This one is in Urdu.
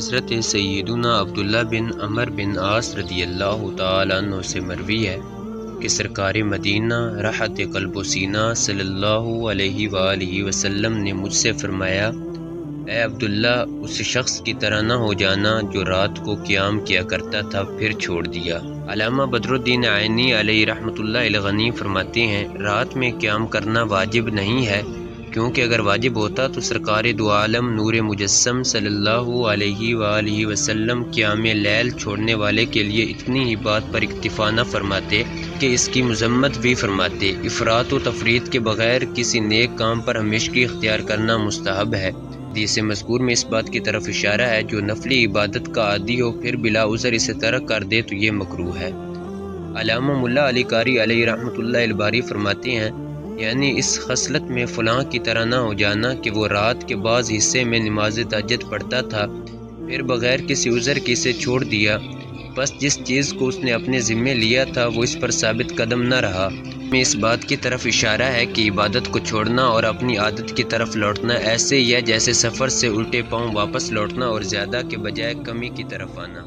حضرت سیدنا عبداللہ بن عمر بن عاص رضی اللہ تعالیٰ عنہ سے مروی ہے کہ سرکار مدینہ راحت قلب و سینہ صلی اللہ علیہ وآلہ وسلم نے مجھ سے فرمایا، اے عبداللہ، اس شخص کی طرح نہ ہو جانا جو رات کو قیام کیا کرتا تھا پھر چھوڑ دیا۔ علامہ بدر الدین عینی علیہ رحمۃ اللہ الغنی فرماتے ہیں، رات میں قیام کرنا واجب نہیں ہے، کیونکہ اگر واجب ہوتا تو سرکار دو عالم نور مجسم صلی اللہ علیہ وآلہ وسلم قیام لیل چھوڑنے والے کے لیے اتنی ہی بات پر اکتفا نہ فرماتے کہ اس کی مذمت بھی فرماتے۔ افراط و تفریط کے بغیر کسی نیک کام پر ہمیشگی اختیار کرنا مستحب ہے۔ حدیث مذکور میں اس بات کی طرف اشارہ ہے، جو نفلی عبادت کا عادی ہو پھر بلا عذر اسے ترک کر دے تو یہ مکروہ ہے۔ علامہ ملا علی قاری علیہ رحمۃ اللہ الباری فرماتے ہیں، یعنی اس خصلت میں فلاں کی طرح نہ ہو جانا کہ وہ رات کے بعض حصے میں نماز تہجد پڑھتا تھا پھر بغیر کسی عذر کے اسے چھوڑ دیا، بس جس چیز کو اس نے اپنے ذمے لیا تھا وہ اس پر ثابت قدم نہ رہا۔ میں اس بات کی طرف اشارہ ہے کہ عبادت کو چھوڑنا اور اپنی عادت کی طرف لوٹنا ایسے ہی ہے جیسے سفر سے الٹے پاؤں واپس لوٹنا اور زیادہ کے بجائے کمی کی طرف آنا۔